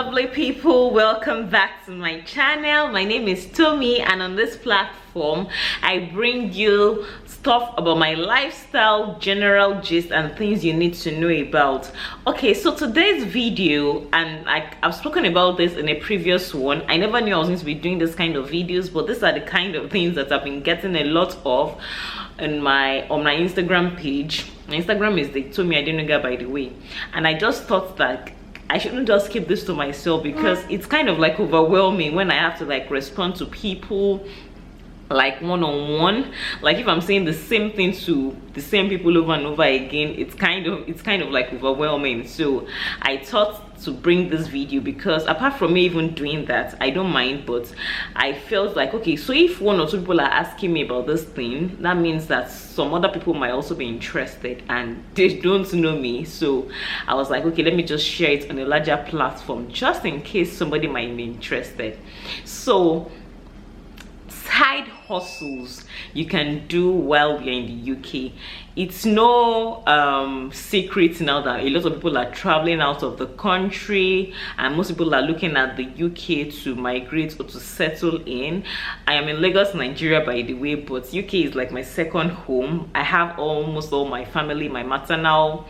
lovely people, welcome back to my channel. My name is Tommy, and on this platform I bring you stuff about my lifestyle, general gist, and things you need to know about. Okay, so today's video, and I've spoken about this in a previous one. I never knew I was going to be doing this kind of videos, but these are the kind of things that I've been getting a lot of on my Instagram page. My Instagram is the Tommy Adenuga, by the way, and I just thought that I shouldn't just keep this to myself because it's kind of like overwhelming when I have to like respond to people like one-on-one. Like if I'm saying the same thing to the same people over and over again, it's kind of like overwhelming. So I thought to bring this video because apart from me even doing that, I don't mind, but I felt like, okay, so if one or two people are asking me about this thing, that means that some other people might also be interested and they don't know me. So I was like, okay, let me just share it on a larger platform just in case somebody might be interested. So side hustles you can do while you're in the UK. It's no secret now that a lot of people are traveling out of the country, and most people are looking at the UK to migrate or to settle in. I am in Lagos, Nigeria, by the way, but UK is like my second home. I have almost all my family, my maternal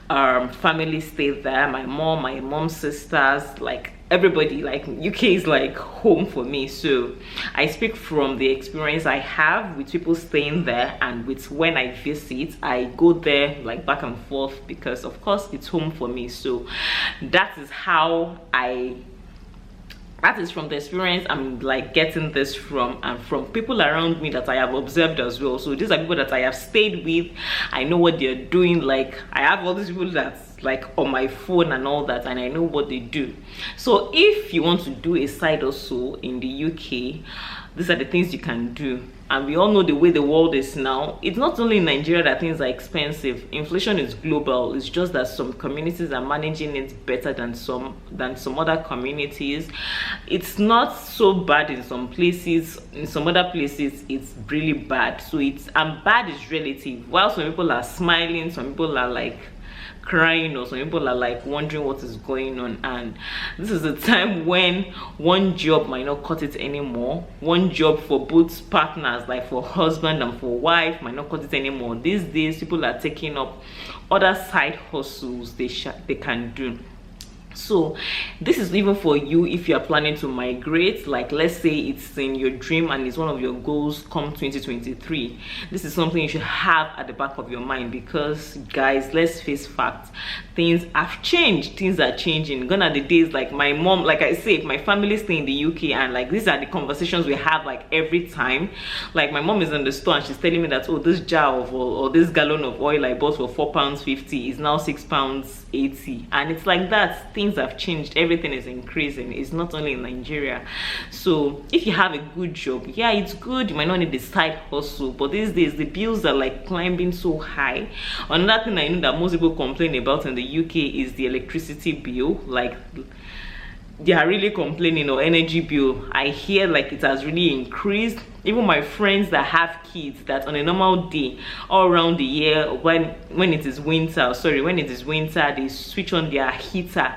family stay there, my mom's sisters, like everybody. Like UK is like home for me. So I speak from the experience I have with people staying there, and with when I visit, I go there like back and forth because of course it's home for me. So that is how that is from the experience I'm like getting this from, and from people around me that I have observed as well. So these are people that I have stayed with. I know what they're doing. Like I have all these people that's like on my phone and all that, and I know what they do. So if you want to do a side hustle in the UK, these are the things you can do. And we all know the way the world is now. It's not only in Nigeria that things are expensive. Inflation is global. It's just that some communities are managing it better than some other communities. It's not so bad in some places. In some other places it's really bad. So and bad is relative. While some people are smiling, some people are like crying, or some people are like wondering what is going on. And this is a time when one job might not cut it anymore. One job for both partners, like for husband and for wife, might not cut it anymore. These days people are taking up other side hustles they can do. So this is even for you if you are planning to migrate. Like let's say it's in your dream and it's one of your goals come 2023. This is something you should have at the back of your mind, because guys, let's face facts, things have changed. Things are changing. Gone are the days like my mom, like I said, my family stay in the UK, and like these are the conversations we have like every time. Like my mom is in the store and she's telling me that, oh, this jar of oil or this gallon of oil I bought for £4.50 is now £6.80, and it's like that. Things have changed. Everything is increasing. It's not only in Nigeria. So if you have a good job, yeah, it's good. You might not need a side hustle, but these days the bills are like climbing so high. Another thing I know that most people complain about in the UK is the electricity bill. Like they are really complaining, or energy bill. I hear like it has really increased. Even my friends that have kids, that on a normal day all around the year, when it is winter, they switch on their heater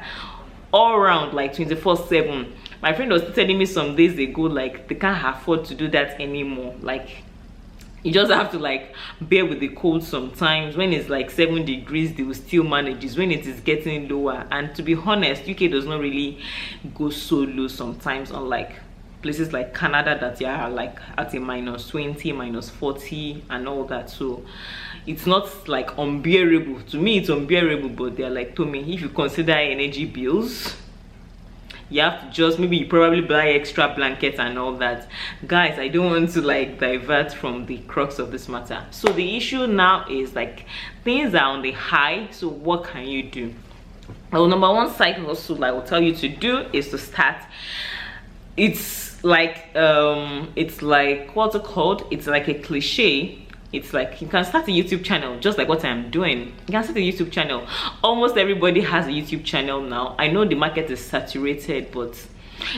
all around like 24/7. My friend was telling me some days ago like they can't afford to do that anymore. Like you just have to like bear with the cold sometimes. When it's like 7 degrees, they will still manage it when it is getting lower. And to be honest, UK does not really go so low sometimes, unlike places like Canada that are like at a -20, -40 and all that. So it's not like unbearable. To me it's unbearable, but they're like, Tommy, if you consider energy bills, you have to just, maybe you probably buy extra blankets and all that. Guys, I don't want to like divert from the crux of this matter. So the issue now is like things are on the high. So what can you do? Well, number one side hustle I will tell you to do is to start. It's like what's it called? It's like a cliche. It's like you can start a YouTube channel, just like what I'm doing. You can start a YouTube channel. Almost everybody has a YouTube channel now. I know the market is saturated, but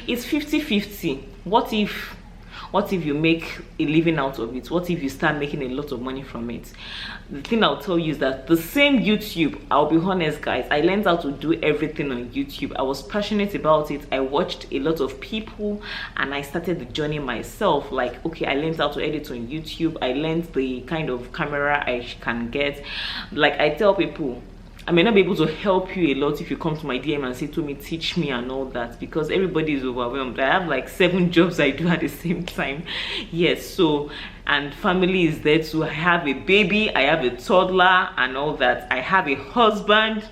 it's 50-50. What What if you make a living out of it? What if you start making a lot of money from it? The thing I'll tell you is that the same YouTube, I'll be honest guys, I learned how to do everything on YouTube. I was passionate about it. I watched a lot of people and I started the journey myself. Like, okay, I learned how to edit on YouTube. I learned the kind of camera I can get. Like I tell people, I may not be able to help you a lot if you come to my DM and say to me, teach me and all that, because everybody is overwhelmed. I have like 7 jobs I do at the same time. Yes, so, and family is there too. I have a baby, I have a toddler and all that. I have a husband.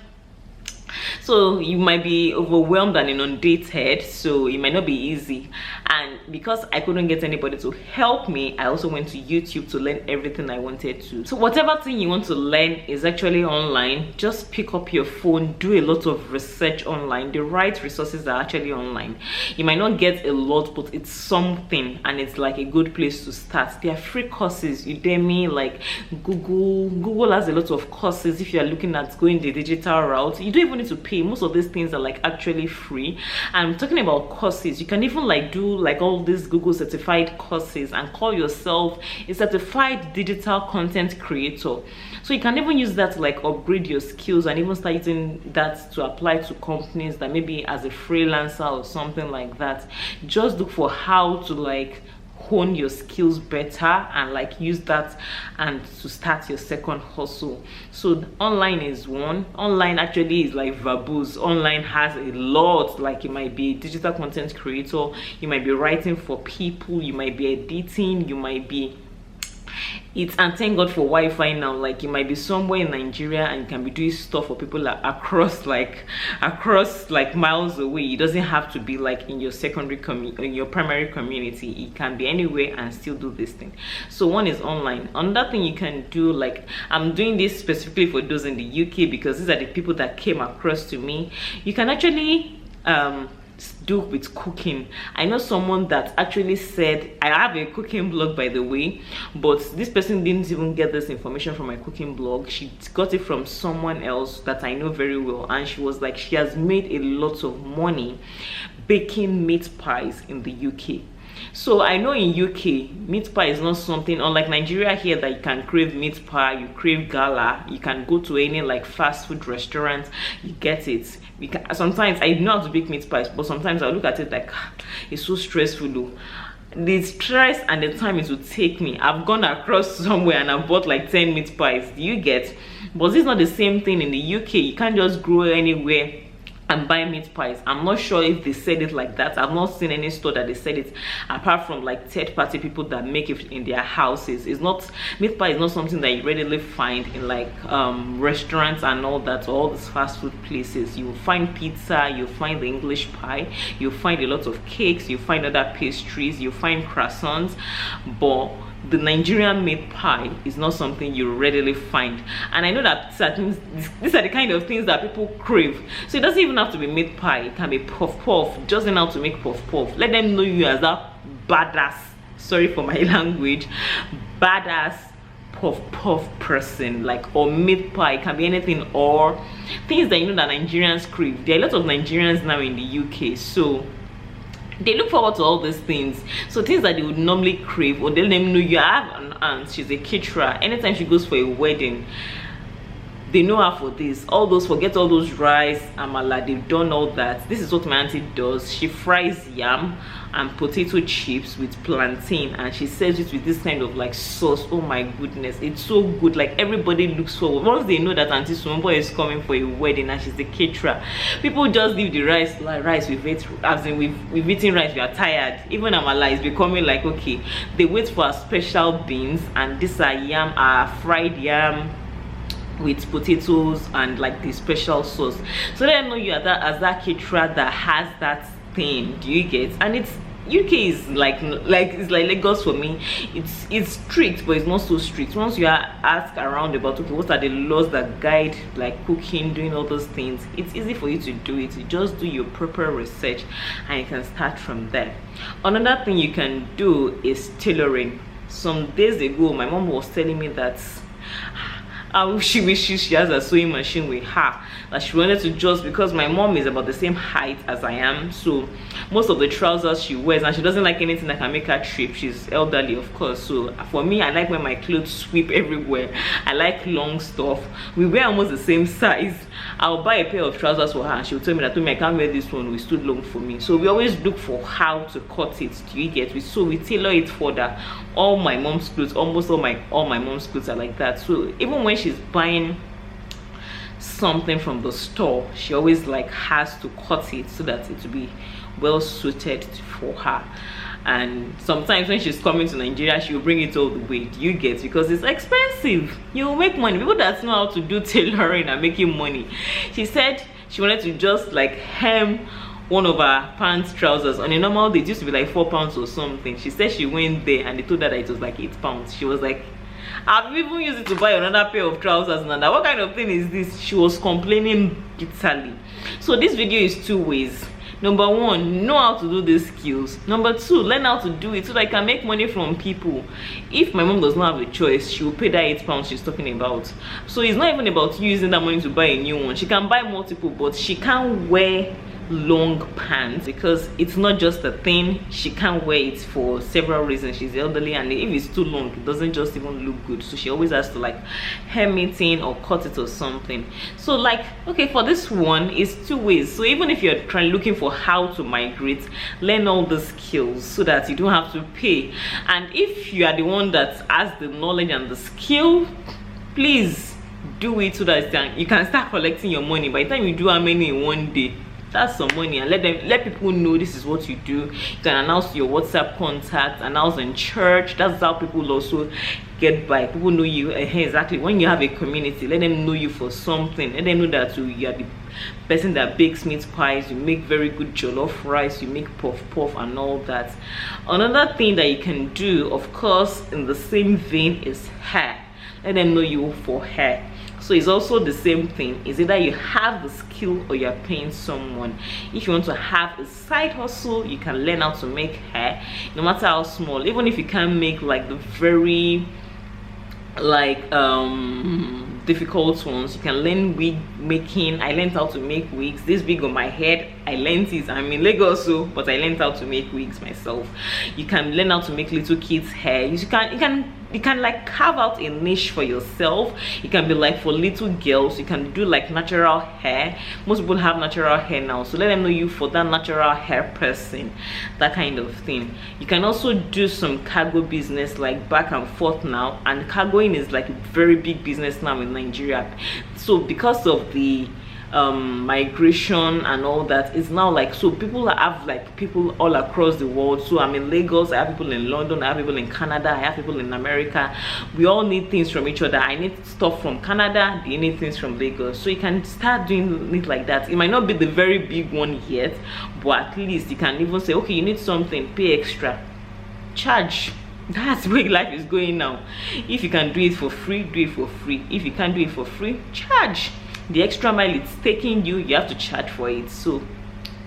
So you might be overwhelmed and inundated, so it might not be easy. And because I couldn't get anybody to help me, I also went to YouTube to learn everything I wanted to. So whatever thing you want to learn is actually online. Just pick up your phone, do a lot of research online. The right resources are actually online. You might not get a lot, but it's something, and it's like a good place to start. There are free courses, Udemy, like Google has a lot of courses. If you are looking at going the digital route, you don't even need to pay. Most of these things are like actually free. And talking about courses, you can even like do like all these Google certified courses and call yourself a certified digital content creator. So you can even use that to like upgrade your skills and even start using that to apply to companies that maybe as a freelancer or something like that. Just look for how to like hone your skills better and like use that and to start your second hustle. So online is one. Online actually is like verbose. Online has a lot. Like you might be a digital content creator, you might be writing for people, you might be editing, you might be and thank God for Wi-Fi now. Like you might be somewhere in Nigeria and you can be doing stuff for people like across miles away. It doesn't have to be like in your in your primary community. It can be anywhere and still do this thing. So one is online. Another thing you can do, like I'm doing this specifically for those in the UK because these are the people that came across to me. You can actually do with cooking. I know someone that actually said, I have a cooking blog by the way, but this person didn't even get this information from my cooking blog. She got it from someone else that I know very well, and she was like, she has made a lot of money baking meat pies in the UK. So I know in UK meat pie is not something, unlike Nigeria here, that you can crave meat pie, you crave gala, you can go to any like fast food restaurant, you get it. Sometimes I know how to bake meat pies, but sometimes I look at it like it's so stressful though. The stress and the time it will take me. I've gone across somewhere and I've bought like 10 meat pies. Do you get? But it's not the same thing in the UK. You can't just go anywhere and buy meat pies. I'm not sure if they said it like that. I've not seen any store that they said it, apart from like third-party people that make it in their houses. It's not, meat pie is not something that you readily find in like restaurants and all that, or all these fast food places. You will find pizza, you'll find the English pie, you'll find a lot of cakes, you'll find other pastries, you'll find croissants, but the Nigerian meat pie is not something you readily find. And I know that these are the kind of things that people crave. So it doesn't even have to be meat pie. It can be puff puff. Just know how to make puff puff. Let them know you as that badass, sorry for my language, badass puff puff person, like, or meat pie. It can be anything, or things that you know that Nigerians crave. There are a lot of Nigerians now in the UK, so they look forward to all these things. So things that they would normally crave, or they'll know. You have an aunt, she's a caterer. Anytime she goes for a wedding, they know her for this. All those, forget all those rice, amala, they've done all that. This is what my auntie does. She fries yam and potato chips with plantain, and she serves it with this kind of like sauce. Oh my goodness, it's so good. Like everybody looks forward. Once they know that Auntie Sumbo is coming for a wedding and she's the caterer, people just leave the rice. Like rice, we've eaten rice, we are tired. Even amala is becoming like, okay, they wait for our special beans, and these are yam, fried yam with potatoes and like the special sauce. So let them know you are that as that caterer that has that thing. Do you get? And it's UK is like it's like Lagos for me. It's strict, but it's not so strict. Once you are asked around about, okay, what are the laws that guide like cooking, doing all those things, it's easy for you to do it. You just do your proper research and you can start from there. Another thing you can do is tailoring. Some days ago my mom was telling me that she wishes she has a sewing machine with her, that she wanted to, just because my mom is about the same height as I am, so most of the trousers she wears, and she doesn't like anything that can make her trip. She's elderly, of course, so for me, I like when my clothes sweep everywhere. I like long stuff. We wear almost the same size. I'll buy a pair of trousers for her and she'll tell me that, I can't wear this one, it's too long for me. So we always look for how to cut it. Do you get? So we tailor it for that. All my mom's clothes, almost all my mom's clothes are like that. So even when she's buying something from the store, she always like has to cut it so that it will be well suited for her. And sometimes when she's coming to Nigeria, she will bring it all the way. Do you get? Because it's expensive. You will make money. People that know how to do tailoring are making money. She said she wanted to just like hem one of her pants trousers. On a normal day, it used to be like £4 or something. She said she went there and they told her that it was like £8. She was like, I've even used it to buy another pair of trousers. And what kind of thing is this? She was complaining bitterly. So this video is two ways. Number one, know how to do these skills. Number two, learn how to do it so that I can make money from people. If my mom does not have a choice, she will pay that £8 she's talking about. So it's not even about you using that money to buy a new one. She can buy multiple, but she can't wear long pants because it's not just a thing. She can't wear it for several reasons. She's elderly, and if it's too long, it doesn't just even look good. So she always has to like hem it in or cut it or something. So like, okay, for this one, it's two ways. So even if you're looking for how to migrate, learn all the skills so that you don't have to pay. And if you are the one that has the knowledge and the skill, please do it so that you can start collecting your money. By the time you do how many in one day, that's some money, and let people know this is what you do. You can announce your WhatsApp contact, announce in church. That's how people also get by. People know you. Exactly. When you have a community, let them know you for something. Let them know that you are the person that bakes meat pies, you make very good jollof rice, you make puff puff and all that. Another thing that you can do, of course, in the same vein, is hair. Let them know you for hair. So it's also the same thing. It's either you have the skill or you're paying someone. If you want to have a side hustle, you can learn how to make hair, no matter how small. Even if you can't make like the very difficult ones, you can learn wig making. I learned how to make wigs. This wig on my head, I learned it. I'm in Lagos, so but I learned how to make wigs myself. You can learn how to make little kids hair. You can like carve out a niche for yourself. You can be like, for little girls, you can do like natural hair. Most people have natural hair now, so let them know you for that natural hair person, that kind of thing. You can also do some cargo business, like back and forth now, and cargoing is like a very big business now in Nigeria. So because of the migration and all that, it's now like, so people have like people all across the world. So I'm in Lagos, I have people in London, I have people in Canada, I have people in America. We all need things from each other. I need stuff from Canada, they need things from Lagos. So you can start doing it like that. It might not be the very big one yet, but at least you can even say, okay, you need something, pay extra, charge. That's where life is going now. If you can do it for free, do it for free. If you can't do it for free, charge. The extra mile it's taking you, you have to charge for it. So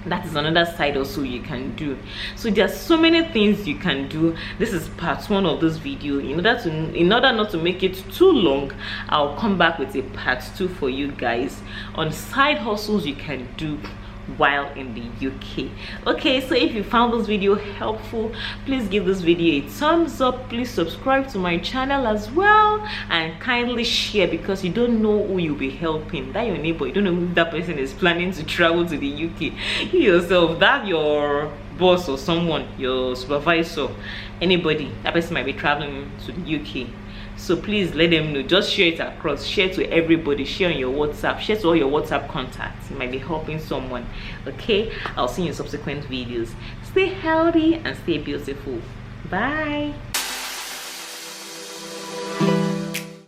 that is another side also you can do. So there's so many things you can do. This is part one of this video. In order not to make it too long, I'll come back with a part two for you guys on side hustles you can do while in the UK. Okay, so if you found this video helpful, please give this video a thumbs up. Please subscribe to my channel as well, and kindly share, because you don't know who you'll be helping. That your neighbor, you don't know if that person is planning to travel to the UK. You yourself, that your boss or someone, your supervisor, anybody, that person might be traveling to the UK. So please let them know. Just share it across, share to everybody, share on your WhatsApp, share to all your WhatsApp contacts. You might be helping someone. Okay, I'll see you in subsequent videos. Stay healthy and stay beautiful. Bye.